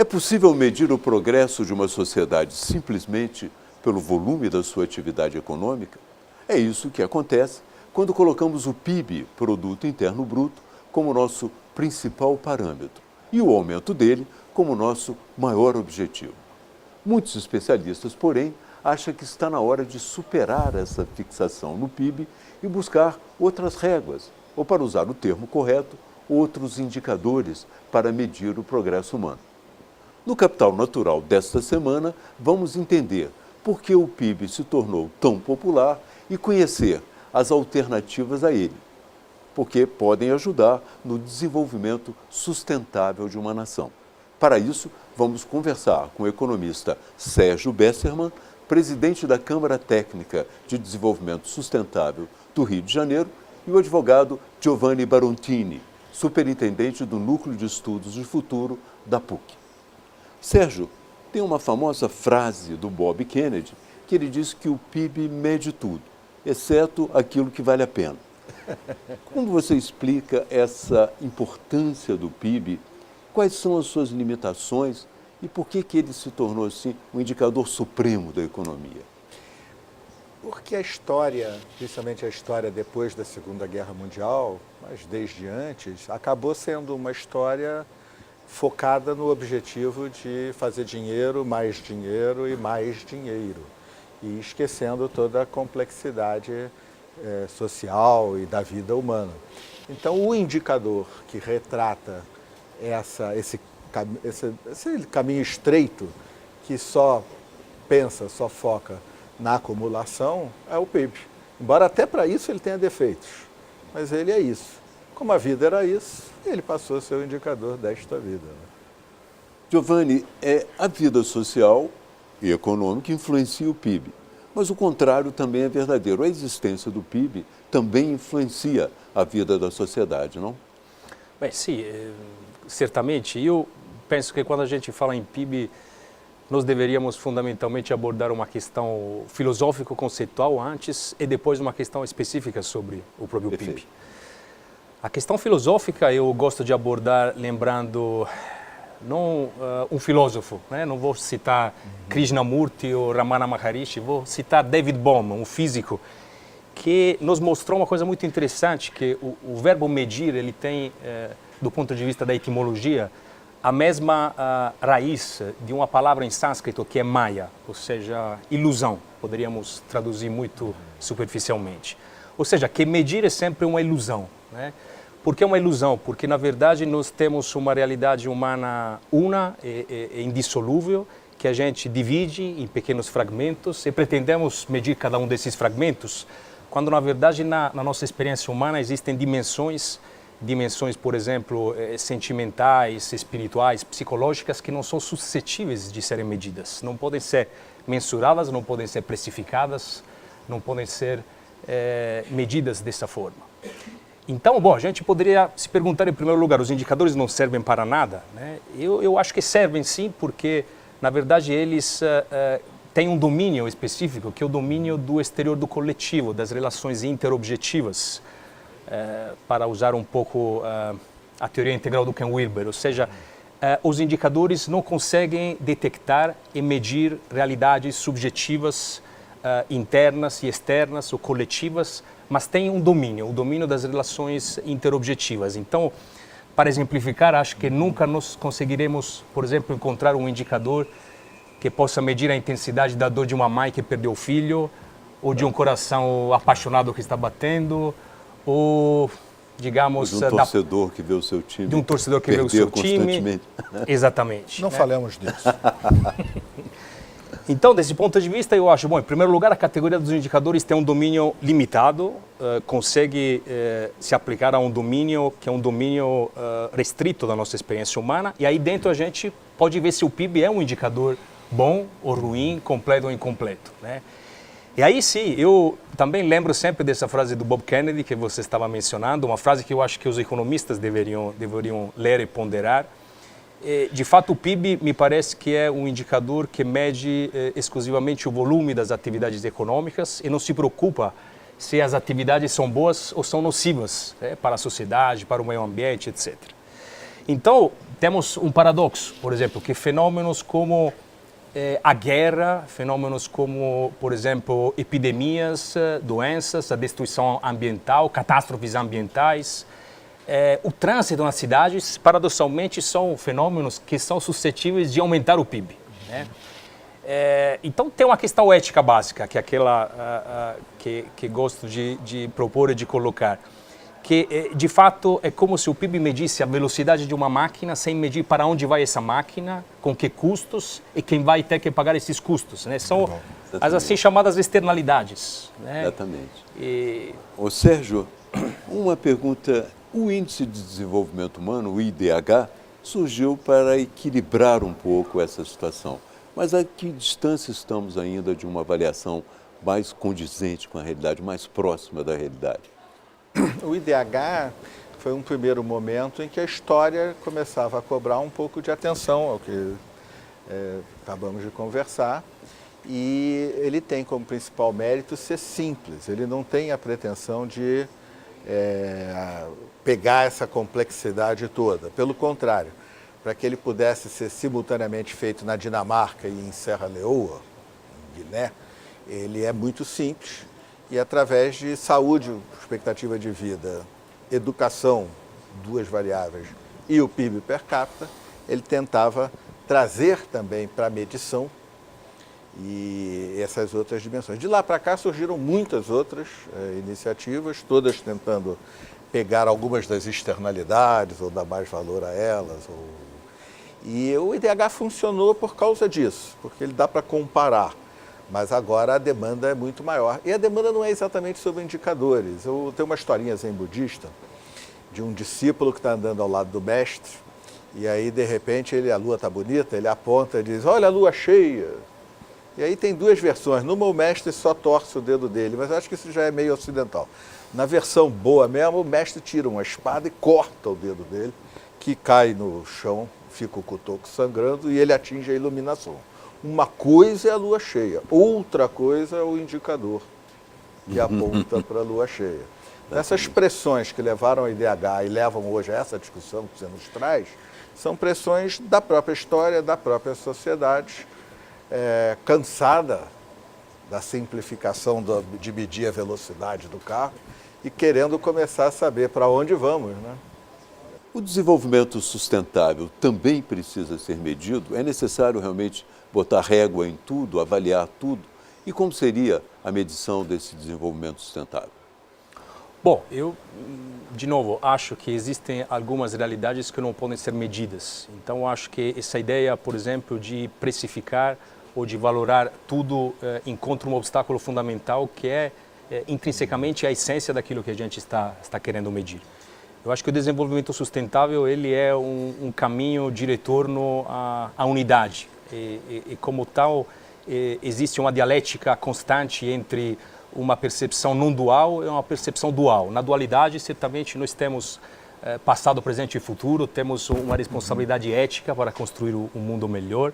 possível medir o progresso de uma sociedade simplesmente pelo volume da sua atividade econômica? É isso que acontece quando colocamos o PIB, Produto Interno Bruto, como nosso principal parâmetro e o aumento dele como nosso maior objetivo. Muitos especialistas, porém, acham que está na hora de superar essa fixação no PIB e buscar outras réguas, ou, para usar o termo correto, outros indicadores para medir o progresso humano. No Capital Natural desta semana, vamos entender por que o PIB se tornou tão popular e conhecer as alternativas a ele, porque podem ajudar no desenvolvimento sustentável de uma nação. Para isso, vamos conversar com o economista Sérgio Bessermann, presidente da Câmara Técnica de Desenvolvimento Sustentável do Rio de Janeiro, e o advogado Giovanni Barontini, superintendente do Núcleo de Estudos de Futuro da PUC. Sérgio, tem uma famosa frase do Bob Kennedy que ele diz que o PIB mede tudo, exceto aquilo que vale a pena. Como você explica essa importância do PIB? Quais são as suas limitações e por que ele se tornou, assim, um indicador supremo da economia? Porque a história, principalmente a história depois da Segunda Guerra Mundial, mas desde antes, acabou sendo uma história focada no objetivo de fazer dinheiro e mais dinheiro, e esquecendo toda a complexidade social e da vida humana. Então, o indicador que retrata esse caminho estreito, que só pensa, só foca na acumulação, é o PIB. Embora até para isso ele tenha defeitos, mas ele é isso. Como a vida era isso, ele passou a ser o indicador desta vida. Giovanni, a vida social e econômica influencia o PIB, mas o contrário também é verdadeiro. A existência do PIB também influencia a vida da sociedade, não? Bem, sim, certamente. Eu penso que quando a gente fala em PIB, nós deveríamos fundamentalmente abordar uma questão filosófico-conceitual antes e depois uma questão específica sobre o próprio PIB. A questão filosófica eu gosto de abordar lembrando não um filósofo, né? Não vou citar Krishnamurti ou Ramana Maharishi, vou citar David Bohm, um físico, que nos mostrou uma coisa muito interessante, que o verbo medir, ele tem, do ponto de vista da etimologia, a mesma raiz de uma palavra em sânscrito que é maya, ou seja, ilusão, poderíamos traduzir muito superficialmente. Ou seja, que medir é sempre uma ilusão, né? Por que uma ilusão? Porque, na verdade, nós temos uma realidade humana una e indissolúvel, que a gente divide em pequenos fragmentos e pretendemos medir cada um desses fragmentos, quando, na verdade, na nossa experiência humana existem dimensões, por exemplo, sentimentais, espirituais, psicológicas, que não são suscetíveis de serem medidas. Não podem ser mensuradas, não podem ser precificadas, não podem ser medidas dessa forma. Então, bom, a gente poderia se perguntar, em primeiro lugar, os indicadores não servem para nada, né? Eu acho que servem sim, porque, na verdade, eles têm um domínio específico, que é o domínio do exterior do coletivo, das relações interobjetivas, para usar um pouco a teoria integral do Ken Wilber, ou seja, os indicadores não conseguem detectar e medir realidades subjetivas, internas e externas ou coletivas, mas têm um domínio, o domínio das relações interobjetivas. Então, para exemplificar, acho que nunca nós conseguiremos, por exemplo, encontrar um indicador que possa medir a intensidade da dor de uma mãe que perdeu o filho, ou de um coração apaixonado que está batendo, ou, digamos... De um torcedor que vê o seu time. De um torcedor que vê o seu time. Exatamente. Não falamos disso. Então, desse ponto de vista, eu acho, bom, em primeiro lugar, a categoria dos indicadores tem um domínio limitado, consegue se aplicar a um domínio que é um domínio restrito da nossa experiência humana, e aí dentro a gente pode ver se o PIB é um indicador bom ou ruim, completo ou incompleto, né? E aí sim, eu também lembro sempre dessa frase do Bob Kennedy que você estava mencionando, uma frase que eu acho que os economistas deveriam ler e ponderar. De fato, o PIB me parece que é um indicador que mede exclusivamente o volume das atividades econômicas e não se preocupa se as atividades são boas ou são nocivas, para a sociedade, para o meio ambiente, etc. Então, temos um paradoxo, por exemplo, que fenômenos como a guerra, fenômenos como, por exemplo, epidemias, doenças, a destruição ambiental, catástrofes ambientais, o trânsito nas cidades, paradoxalmente, são fenômenos que são suscetíveis de aumentar o PIB, né? Então, tem uma questão ética básica, que é aquela que gosto de propor e de colocar, que, de fato, é como se o PIB medisse a velocidade de uma máquina sem medir para onde vai essa máquina, com que custos e quem vai ter que pagar esses custos, né? São as assim chamadas externalidades, né? Exatamente. Ô Sérgio, uma pergunta. O Índice de Desenvolvimento Humano, o IDH, surgiu para equilibrar um pouco essa situação. Mas a que distância estamos ainda de uma avaliação mais condizente com a realidade, mais próxima da realidade? O IDH foi um primeiro momento em que a história começava a cobrar um pouco de atenção ao que acabamos de conversar. E ele tem como principal mérito ser simples, ele não tem a pretensão de pegar essa complexidade toda. Pelo contrário, para que ele pudesse ser simultaneamente feito na Dinamarca e em Serra Leoa, em Guiné, ele é muito simples e através de saúde, expectativa de vida, educação, duas variáveis, e o PIB per capita, ele tentava trazer também para a medição e essas outras dimensões. De lá para cá surgiram muitas outras iniciativas, todas tentando pegar algumas das externalidades ou dar mais valor a elas. E o IDH funcionou por causa disso, porque ele dá para comparar, mas agora a demanda é muito maior. E a demanda não é exatamente sobre indicadores. Eu tenho uma historinha zen budista de um discípulo que está andando ao lado do mestre, e aí de repente a lua está bonita, ele aponta e diz, olha a lua cheia. E aí tem duas versões, numa o mestre só torce o dedo dele, mas eu acho que isso já é meio ocidental. Na versão boa mesmo, o mestre tira uma espada e corta o dedo dele, que cai no chão, fica o cotoco sangrando e ele atinge a iluminação. Uma coisa é a lua cheia, outra coisa é o indicador que aponta para a lua cheia. Essas pressões que levaram ao IDH e levam hoje a essa discussão que você nos traz, são pressões da própria história, da própria sociedade, cansada da simplificação de medir a velocidade do carro e querendo começar a saber para onde vamos, né? O desenvolvimento sustentável também precisa ser medido? É necessário realmente botar régua em tudo, avaliar tudo? E como seria a medição desse desenvolvimento sustentável? Bom, eu, de novo, acho que existem algumas realidades que não podem ser medidas. Então, acho que essa ideia, por exemplo, de precificar ou de valorar tudo encontra um obstáculo fundamental que é intrinsecamente a essência daquilo que a gente está querendo medir. Eu acho que o desenvolvimento sustentável ele é um caminho de retorno à unidade e como tal, existe uma dialética constante entre uma percepção não dual e uma percepção dual. Na dualidade, certamente, nós temos passado, presente e futuro, temos uma responsabilidade ética para construir um mundo melhor.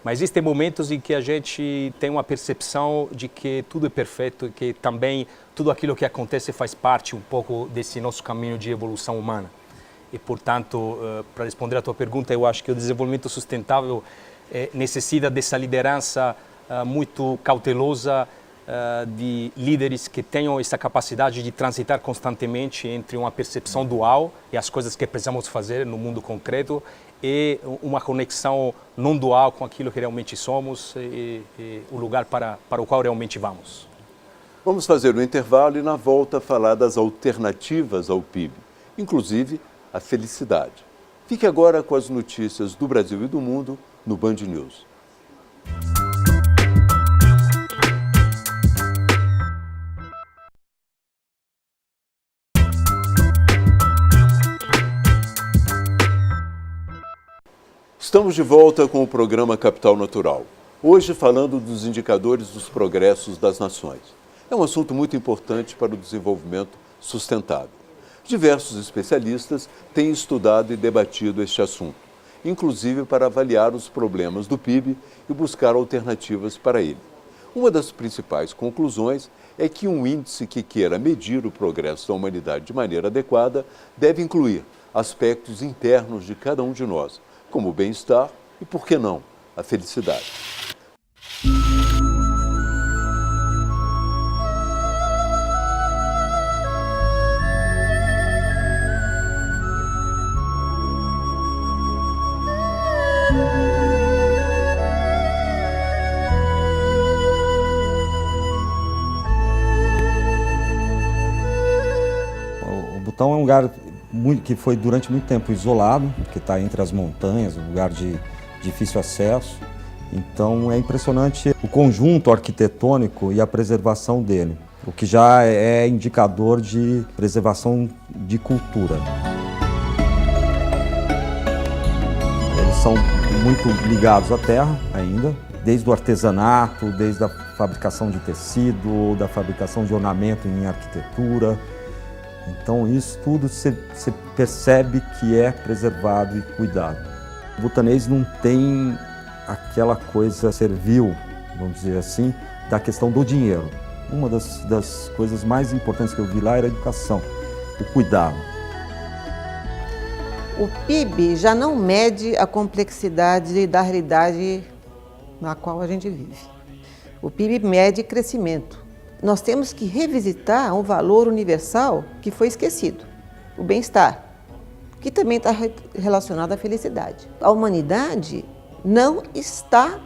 Mas existem momentos em que a gente tem uma percepção de que tudo é perfeito e que também tudo aquilo que acontece faz parte um pouco desse nosso caminho de evolução humana. E, portanto, para responder à tua pergunta, eu acho que o desenvolvimento sustentável necessita dessa liderança muito cautelosa de líderes que tenham essa capacidade de transitar constantemente entre uma percepção dual e as coisas que precisamos fazer no mundo concreto e uma conexão não dual com aquilo que realmente somos e o lugar para o qual realmente vamos. Vamos fazer um intervalo e na volta falar das alternativas ao PIB, inclusive a felicidade. Fique agora com as notícias do Brasil e do mundo no Band News. Estamos de volta com o programa Capital Natural, hoje falando dos indicadores dos progressos das nações. É um assunto muito importante para o desenvolvimento sustentável. Diversos especialistas têm estudado e debatido este assunto, inclusive para avaliar os problemas do PIB e buscar alternativas para ele. Uma das principais conclusões é que um índice que queira medir o progresso da humanidade de maneira adequada deve incluir, aspectos internos de cada um de nós, como o bem-estar e, por que não, a felicidade. O Butão é um lugar que foi durante muito tempo isolado, que está entre as montanhas, um lugar de difícil acesso. Então é impressionante o conjunto arquitetônico e a preservação dele, o que já é indicador de preservação de cultura. Eles são muito ligados à terra ainda, desde o artesanato, desde a fabricação de tecido, da fabricação de ornamento em arquitetura. Então isso tudo você percebe que é preservado e cuidado. O butanês não tem aquela coisa servil, vamos dizer assim, da questão do dinheiro. Uma das coisas mais importantes que eu vi lá era a educação, o cuidado. O PIB já não mede a complexidade da realidade na qual a gente vive. O PIB mede crescimento. Nós temos que revisitar um valor universal que foi esquecido, o bem-estar, que também está relacionado à felicidade. A humanidade não está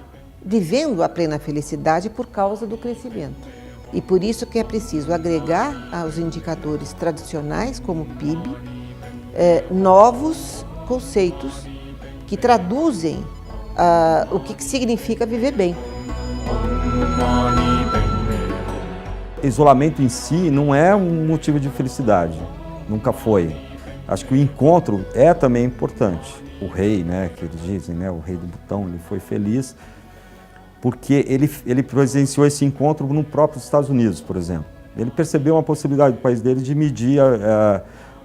vivendo a plena felicidade por causa do crescimento. E por isso que é preciso agregar aos indicadores tradicionais, como o PIB, novos conceitos que traduzem o que significa viver bem. Isolamento em si não é um motivo de felicidade, nunca foi. Acho que o encontro é também importante. O rei, né, que eles dizem, né, o rei do Butão, ele foi feliz porque ele presenciou esse encontro no próprio Estados Unidos, por exemplo. Ele percebeu uma possibilidade do país dele de medir,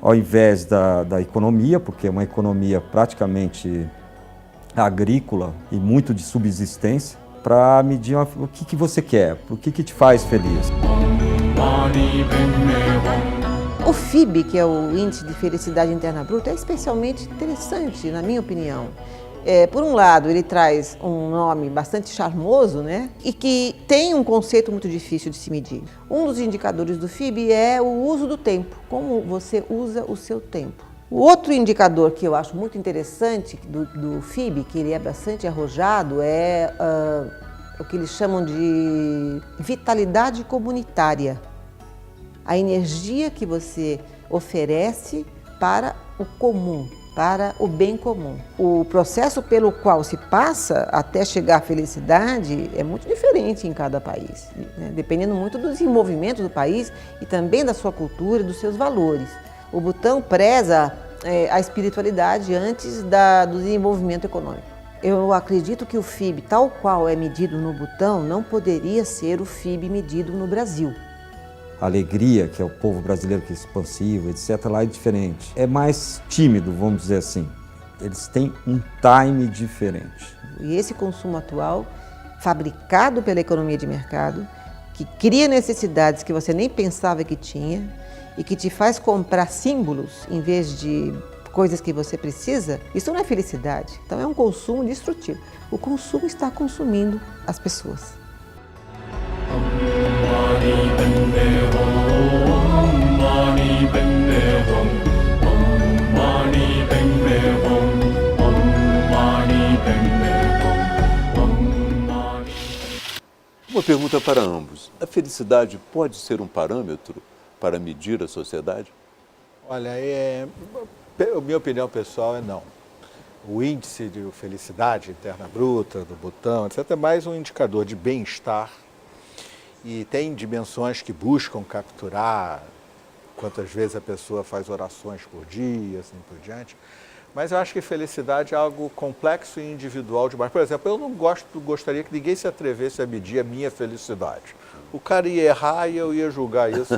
ao invés da economia, porque é uma economia praticamente agrícola e muito de subsistência, para medir o que você quer, o que te faz feliz. O FIB, que é o Índice de Felicidade Interna Bruta, é especialmente interessante, na minha opinião. Por um lado, ele traz um nome bastante charmoso, né? E que tem um conceito muito difícil de se medir. Um dos indicadores do FIB é o uso do tempo, como você usa o seu tempo. O outro indicador que eu acho muito interessante do FIB, que ele é bastante arrojado, é o que eles chamam de vitalidade comunitária. A energia que você oferece para o comum, para o bem comum. O processo pelo qual se passa até chegar à felicidade é muito diferente em cada país, né? Dependendo muito do desenvolvimento do país e também da sua cultura e dos seus valores. O Butão preza a espiritualidade antes do desenvolvimento econômico. Eu acredito que o FIB, tal qual é medido no Butão, não poderia ser o FIB medido no Brasil. A alegria, que é o povo brasileiro que é expansivo, etc., lá é diferente. É mais tímido, vamos dizer assim. Eles têm um time diferente. E esse consumo atual, fabricado pela economia de mercado, que cria necessidades que você nem pensava que tinha e que te faz comprar símbolos em vez de coisas que você precisa, isso não é felicidade. Então é um consumo destrutivo. O consumo está consumindo as pessoas. Uma pergunta para ambos. A felicidade pode ser um parâmetro para medir a sociedade? Olha, minha opinião pessoal é não. O índice de felicidade interna bruta, do Butão, etc., é mais um indicador de bem-estar e tem dimensões que buscam capturar quantas vezes a pessoa faz orações por dia, assim por diante. Mas eu acho que felicidade é algo complexo e individual demais. Por exemplo, eu não gostaria que ninguém se atrevesse a medir a minha felicidade. O cara ia errar e eu ia julgar isso.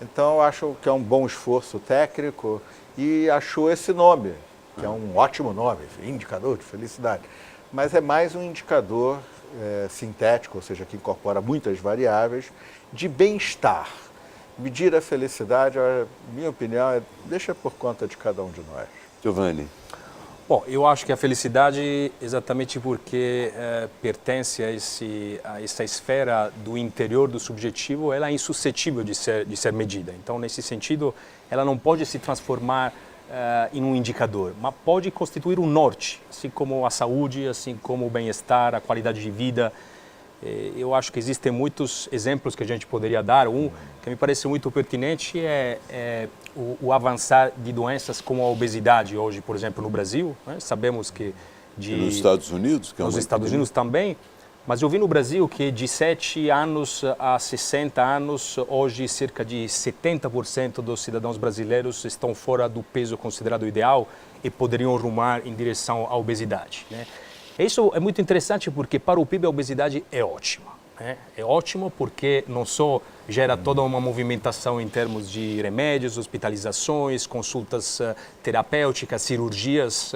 Então, eu acho que é um bom esforço técnico e achou esse nome, que é um ótimo nome, indicador de felicidade. Mas é mais um indicador sintético, ou seja, que incorpora muitas variáveis, de bem-estar. medir a felicidade, a minha opinião, deixa por conta de cada um de nós. Giovanni. Bom, eu acho que a felicidade, exatamente porque pertence a essa esfera do interior do subjetivo, ela é insuscetível de ser medida. Então, nesse sentido, ela não pode se transformar em um indicador, mas pode constituir um norte, assim como a saúde, assim como o bem-estar, a qualidade de vida. Eu acho que existem muitos exemplos que a gente poderia dar. Um que me parece muito pertinente é o avançar de doenças como a obesidade hoje, por exemplo, no Brasil. Né? Sabemos que E nos Estados Unidos, que é nos uma Estados epidemia. Unidos também, mas eu vi no Brasil que de 7 anos a 60 anos, hoje cerca de 70% dos cidadãos brasileiros estão fora do peso considerado ideal e poderiam rumar em direção à obesidade. Né? Isso é muito interessante porque para o PIB a obesidade é ótima. Né? É ótimo porque não só gera toda uma movimentação em termos de remédios, hospitalizações, consultas terapêuticas, cirurgias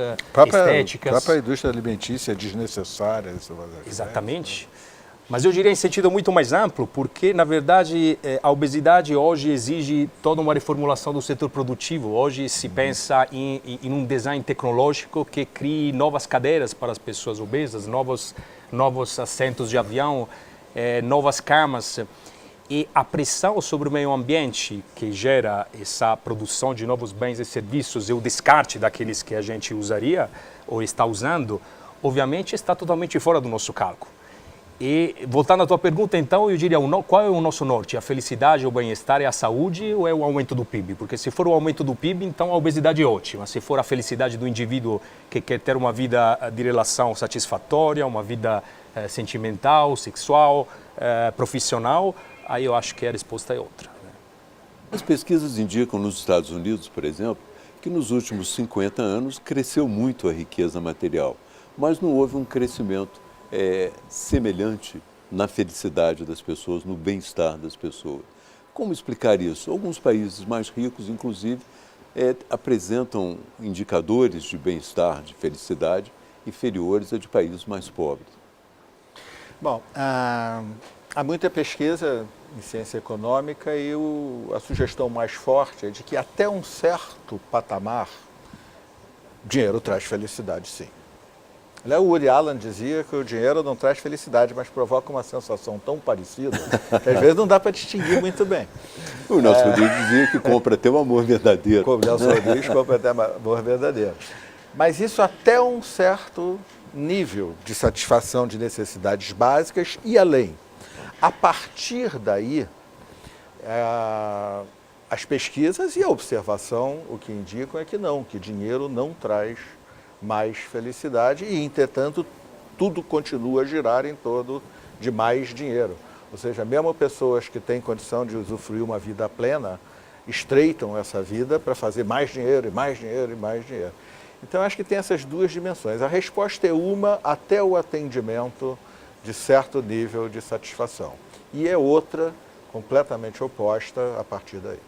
estéticas. A própria indústria alimentícia é desnecessária. Exatamente. Mas eu diria em sentido muito mais amplo, porque, na verdade, a obesidade hoje exige toda uma reformulação do setor produtivo. Hoje se pensa em um design tecnológico que crie novas cadeiras para as pessoas obesas, novos assentos de avião, novas camas. E a pressão sobre o meio ambiente que gera essa produção de novos bens e serviços e o descarte daqueles que a gente usaria ou está usando, obviamente está totalmente fora do nosso cálculo. E voltando à tua pergunta, então, eu diria, qual é o nosso norte? A felicidade, o bem-estar, é a saúde ou é o aumento do PIB? Porque se for o aumento do PIB, então a obesidade é ótima. Se for a felicidade do indivíduo que quer ter uma vida de relação satisfatória, uma vida sentimental, sexual, profissional, aí eu acho que a resposta é outra. As pesquisas indicam nos Estados Unidos, por exemplo, que nos últimos 50 anos cresceu muito a riqueza material, mas não houve um crescimento semelhante na felicidade das pessoas, no bem-estar das pessoas. Como explicar isso? Alguns países mais ricos, inclusive, apresentam indicadores de bem-estar, de felicidade, inferiores a de países mais pobres. Bom, há muita pesquisa em ciência econômica e a sugestão mais forte é de que até um certo patamar, dinheiro traz felicidade, sim. O Woody Allen dizia que o dinheiro não traz felicidade, mas provoca uma sensação tão parecida que às vezes não dá para distinguir muito bem. O Nelson Rodrigues dizia que compra até o amor verdadeiro. O Nelson Rodrigues compra até o amor verdadeiro. Mas isso até um certo nível de satisfação de necessidades básicas e além. A partir daí, as pesquisas e a observação o que indicam é que não, que dinheiro não traz mais felicidade e, entretanto, tudo continua a girar em torno de mais dinheiro. Ou seja, mesmo pessoas que têm condição de usufruir uma vida plena, estreitam essa vida para fazer mais dinheiro e mais dinheiro e mais dinheiro. Então, acho que tem essas duas dimensões. A resposta é uma até o atendimento de certo nível de satisfação. E é outra, completamente oposta, a partir daí.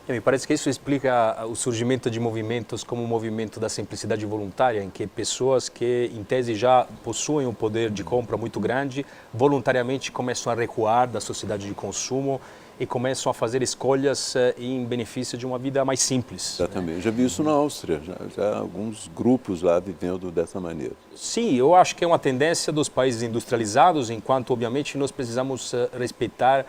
Me parece que isso explica o surgimento de movimentos como o movimento da simplicidade voluntária, em que pessoas que, em tese, já possuem um poder de compra muito grande, voluntariamente começam a recuar da sociedade de consumo e começam a fazer escolhas em benefício de uma vida mais simples. Exatamente. Já vi isso na Áustria, já alguns grupos lá vivendo dessa maneira. Sim, eu acho que é uma tendência dos países industrializados, enquanto, obviamente, nós precisamos respeitar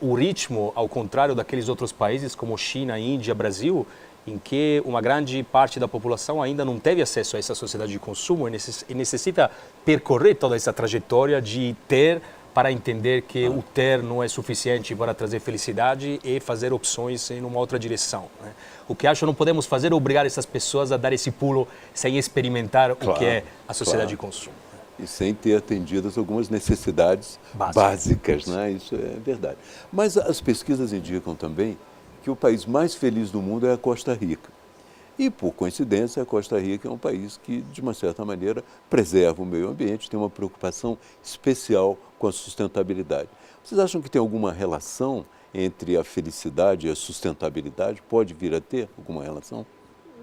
o ritmo, ao contrário daqueles outros países como China, Índia, Brasil, em que uma grande parte da população ainda não teve acesso a essa sociedade de consumo e necessita percorrer toda essa trajetória de ter para entender que o ter não é suficiente para trazer felicidade e fazer opções em uma outra direção. Né? O que acho que não podemos fazer é obrigar essas pessoas a dar esse pulo sem experimentar o que é a sociedade de consumo. E sem ter atendidas algumas necessidades básicas, né? Isso é verdade. Mas as pesquisas indicam também que o país mais feliz do mundo é a Costa Rica. E, por coincidência, a Costa Rica é um país que, de uma certa maneira, preserva o meio ambiente, tem uma preocupação especial com a sustentabilidade. Vocês acham que tem alguma relação entre a felicidade e a sustentabilidade? Pode vir a ter alguma relação?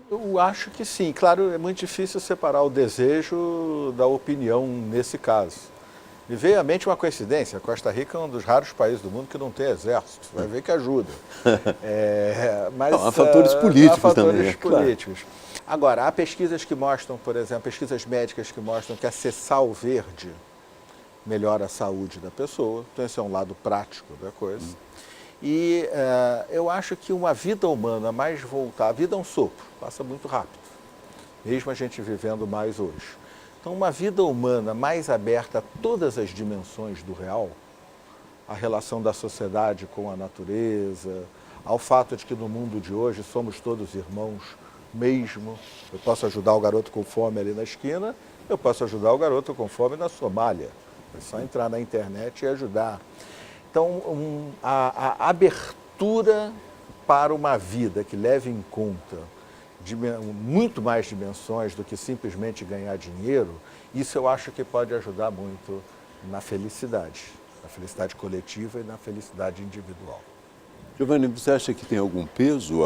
Eu acho que sim. Claro, é muito difícil separar o desejo da opinião nesse caso. Me veio à mente uma coincidência. A Costa Rica é um dos raros países do mundo que não tem exército. Vai ver que ajuda. Mas há fatores políticos há fatores também, políticos. Agora, há pesquisas que mostram, por exemplo, pesquisas médicas que mostram que acessar o verde melhora a saúde da pessoa. Então, esse é um lado prático da coisa. E eu acho que uma vida humana mais voltada... A vida é um sopro, passa muito rápido, mesmo a gente vivendo mais hoje. Então, uma vida humana mais aberta a todas as dimensões do real, a relação da sociedade com a natureza, ao fato de que no mundo de hoje somos todos irmãos mesmo. Eu posso ajudar o garoto com fome ali na esquina, eu posso ajudar o garoto com fome na Somália. É só entrar na internet e ajudar. Então, a abertura para uma vida que leve em conta muito mais dimensões do que simplesmente ganhar dinheiro, isso eu acho que pode ajudar muito na felicidade coletiva e na felicidade individual. Giovanni, você acha que tem algum peso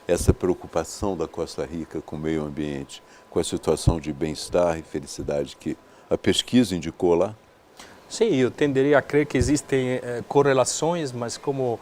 essa preocupação da Costa Rica com o meio ambiente, com a situação de bem-estar e felicidade que a pesquisa indicou lá? Sim, eu tenderia a crer que existem correlações, mas como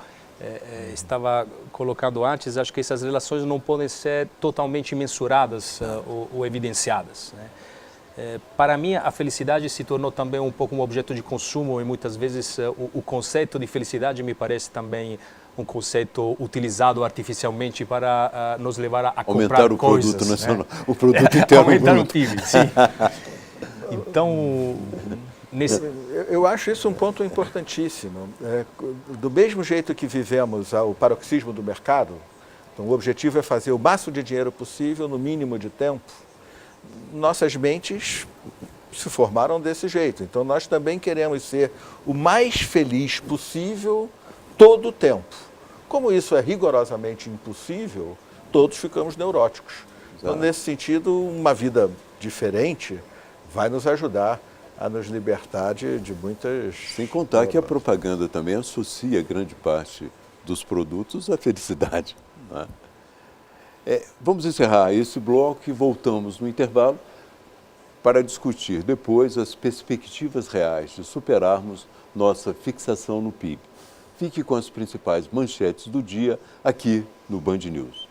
estava colocando antes, acho que essas relações não podem ser totalmente mensuradas ou evidenciadas, né? Para mim, a felicidade se tornou também um pouco um objeto de consumo e muitas vezes o conceito de felicidade me parece também um conceito utilizado artificialmente para nos levar a comprar aumentar o coisas, produto nacional, né? o produto interno aumentar bruto. o PIB, sim. Então, eu acho isso um ponto importantíssimo. Do mesmo jeito que vivemos o paroxismo do mercado, então o objetivo é fazer o máximo de dinheiro possível no mínimo de tempo, nossas mentes se formaram desse jeito. Então nós também queremos ser o mais feliz possível todo o tempo. Como isso é rigorosamente impossível, todos ficamos neuróticos. Então, nesse sentido, uma vida diferente vai nos ajudar a nos libertar de muitas... Sem contar que a propaganda também associa grande parte dos produtos à felicidade, né? Vamos encerrar esse bloco e voltamos no intervalo para discutir depois as perspectivas reais de superarmos nossa fixação no PIB. Fique com as principais manchetes do dia aqui no Band News.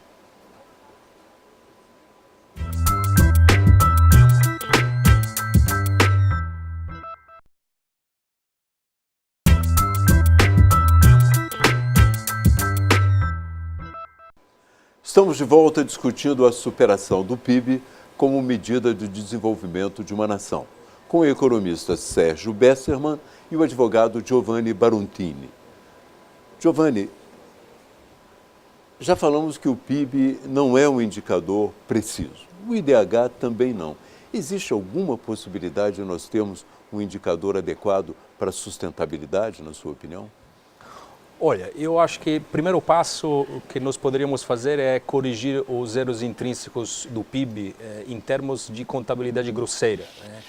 Estamos de volta discutindo a superação do PIB como medida de desenvolvimento de uma nação, com o economista Sérgio Besserman e o advogado Giovanni Barontini. Giovanni, já falamos que o PIB não é um indicador preciso, o IDH também não. Existe alguma possibilidade de nós termos um indicador adequado para a sustentabilidade, na sua opinião? Olha, eu acho que o primeiro passo que nós poderíamos fazer é corrigir os zeros intrínsecos do PIB em termos de contabilidade grosseira, né?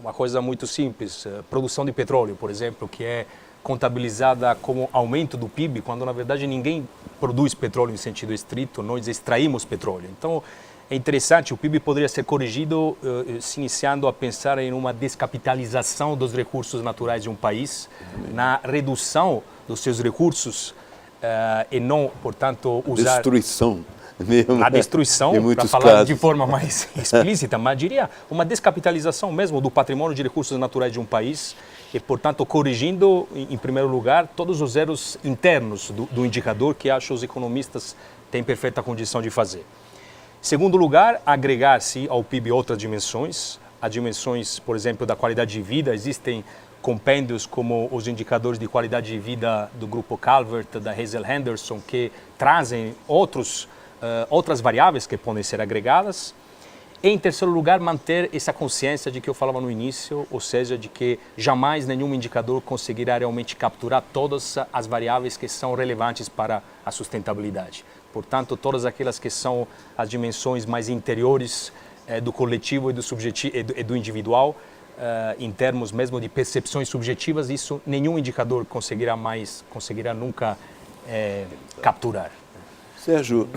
Uma coisa muito simples, produção de petróleo, por exemplo, que é contabilizada como aumento do PIB, quando na verdade ninguém produz petróleo em sentido estrito, nós extraímos petróleo. Então, é interessante, o PIB poderia ser corrigido se iniciando a pensar em uma descapitalização dos recursos naturais de um país, na redução dos seus recursos e não, portanto, usar... Destruição mesmo. A destruição, para falar de forma mais explícita, mas diria uma descapitalização mesmo do patrimônio de recursos naturais de um país e, portanto, corrigindo, em primeiro lugar, todos os zeros internos do indicador que acho os economistas têm perfeita condição de fazer. Segundo lugar, agregar-se ao PIB outras dimensões, as dimensões, por exemplo, da qualidade de vida. Existem compêndios como os indicadores de qualidade de vida do grupo Calvert, da Hazel Henderson, que trazem outras variáveis que podem ser agregadas. E, em terceiro lugar, manter essa consciência de que eu falava no início, ou seja, de que jamais nenhum indicador conseguirá realmente capturar todas as variáveis que são relevantes para a sustentabilidade. Portanto, todas aquelas que são as dimensões mais interiores do coletivo e do subjetivo e do individual, em termos mesmo de percepções subjetivas, isso nenhum indicador conseguirá nunca capturar. Sérgio,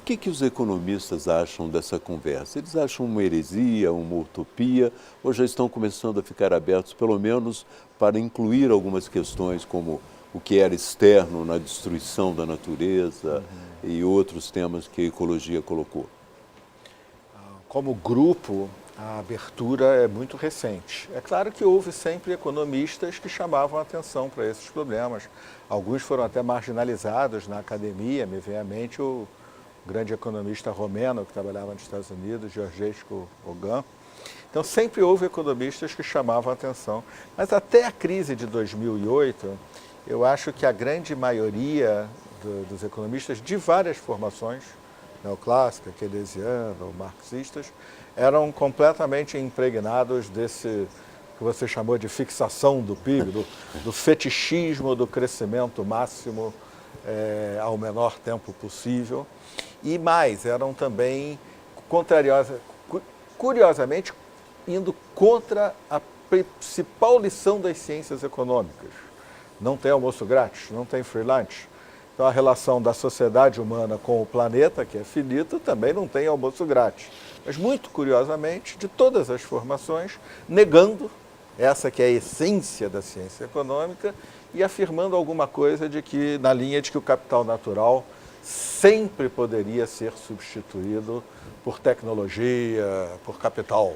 que os economistas acham dessa conversa? Eles acham uma heresia, uma utopia, ou já estão começando a ficar abertos, pelo menos, para incluir algumas questões como o que era externo na destruição da natureza e outros temas que a ecologia colocou? Como grupo, a abertura é muito recente. É claro que houve sempre economistas que chamavam a atenção para esses problemas. Alguns foram até marginalizados na academia, me vem à mente o grande economista romeno que trabalhava nos Estados Unidos, Georgescu Ogan. Então sempre houve economistas que chamavam a atenção. Mas até a crise de 2008, eu acho que a grande maioria dos economistas de várias formações, neoclássica, keynesiana ou marxistas, eram completamente impregnados desse que você chamou de fixação do PIB, do fetichismo do crescimento máximo ao menor tempo possível. E mais, eram também, curiosamente, indo contra a principal lição das ciências econômicas. Não tem almoço grátis, não tem free lunch. Então, a relação da sociedade humana com o planeta, que é finito, também não tem almoço grátis. Mas, muito curiosamente, de todas as formações, negando essa que é a essência da ciência econômica e afirmando alguma coisa de que, na linha de que o capital natural sempre poderia ser substituído por tecnologia, por capital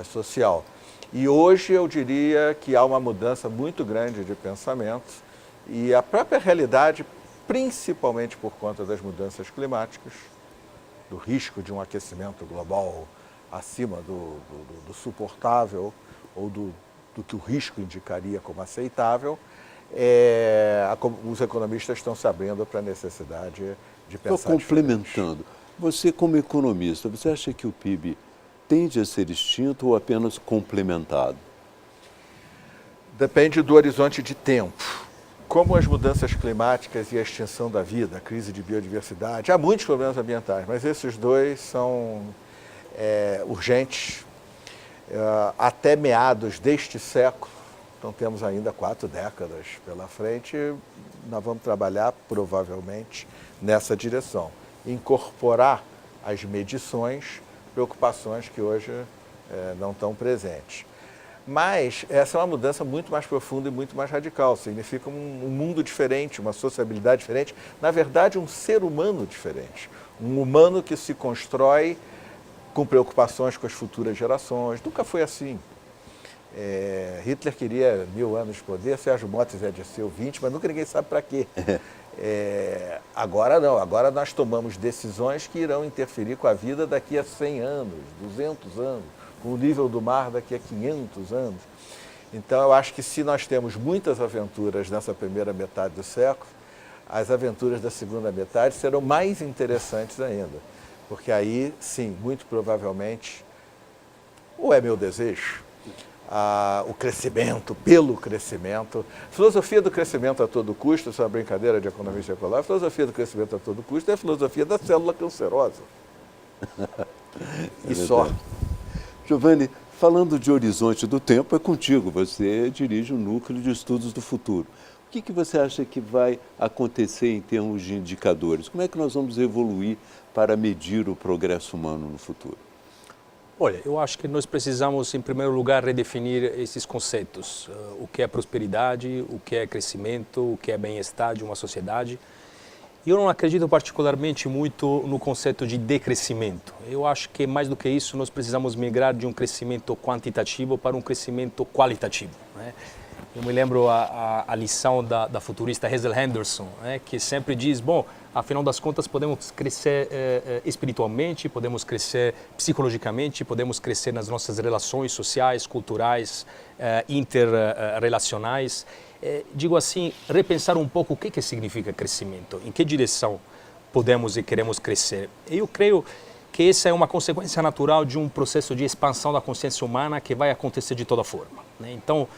social. E hoje eu diria que há uma mudança muito grande de pensamento e a própria realidade, principalmente por conta das mudanças climáticas, do risco de um aquecimento global acima do suportável ou do que o risco indicaria como aceitável, os economistas estão se abrindo para a necessidade de pensar Estou complementando. Você, como economista, você acha que o PIB tende a ser extinto ou apenas complementado? Depende do horizonte de tempo. Como as mudanças climáticas e a extinção da vida, a crise de biodiversidade, há muitos problemas ambientais, mas esses dois são urgentes. Até meados deste século, então temos ainda 4 décadas pela frente, nós vamos trabalhar provavelmente nessa direção. Incorporar às medições preocupações que hoje não estão presentes. Mas essa é uma mudança muito mais profunda e muito mais radical. Significa um mundo diferente, uma sociabilidade diferente. Na verdade, um ser humano diferente. Um humano que se constrói com preocupações com as futuras gerações. Nunca foi assim. Hitler queria 1000 anos de poder, Sérgio Mottes é de seu 20, mas nunca ninguém sabe para quê. Agora não, agora nós tomamos decisões que irão interferir com a vida daqui a 100 anos, 200 anos, com o nível do mar daqui a 500 anos. Então, eu acho que se nós temos muitas aventuras nessa primeira metade do século, as aventuras da segunda metade serão mais interessantes ainda. Porque aí, sim, muito provavelmente, ou é meu desejo, o crescimento, pelo crescimento. Filosofia do crescimento a todo custo, essa é uma brincadeira de economia circular, a filosofia do crescimento a todo custo é a filosofia da célula cancerosa. E só. Giovanni, falando de horizonte do tempo, é contigo, você dirige o Núcleo de Estudos do Futuro. O que você acha que vai acontecer em termos de indicadores? Como é que nós vamos evoluir para medir o progresso humano no futuro? Olha, eu acho que nós precisamos, em primeiro lugar, redefinir esses conceitos. O que é prosperidade, o que é crescimento, o que é bem-estar de uma sociedade. E eu não acredito particularmente muito no conceito de decrescimento. Eu acho que, mais do que isso, nós precisamos migrar de um crescimento quantitativo para um crescimento qualitativo, né? Eu me lembro a lição da futurista Hazel Henderson, né, que sempre diz, bom, afinal das contas, podemos crescer espiritualmente, podemos crescer psicologicamente, podemos crescer nas nossas relações sociais, culturais, interrelacionais. Digo assim, repensar um pouco o que significa crescimento, em que direção podemos e queremos crescer. Eu creio que essa é uma consequência natural de um processo de expansão da consciência humana que vai acontecer de toda forma, né? Então,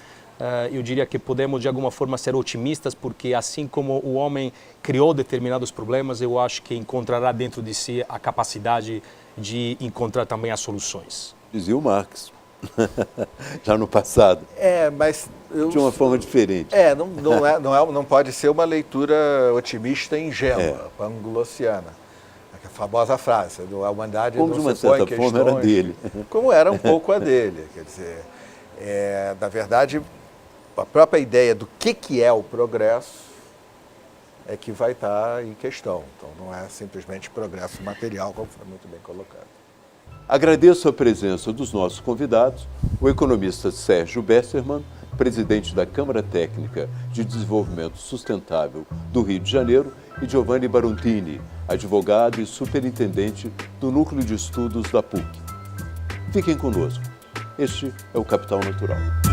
eu diria que podemos, de alguma forma, ser otimistas, porque assim como o homem criou determinados problemas, eu acho que encontrará dentro de si a capacidade de encontrar também as soluções. Dizia o Marx, já no passado. Mas de uma forma diferente. Não pode ser uma leitura otimista ingênua, panglossiana. famosa frase, a humanidade Como de não uma se põe certa em forma era questões, dele. como era um pouco a dele. Quer dizer, na verdade, a própria ideia do que é o progresso é que vai estar em questão. Então, não é simplesmente progresso material, como foi muito bem colocado. Agradeço a presença dos nossos convidados, o economista Sérgio Bessermann, presidente da Câmara Técnica de Desenvolvimento Sustentável do Rio de Janeiro, e Giovanni Barontini, advogado e superintendente do Núcleo de Estudos da PUC. Fiquem conosco. Este é o Capital Natural.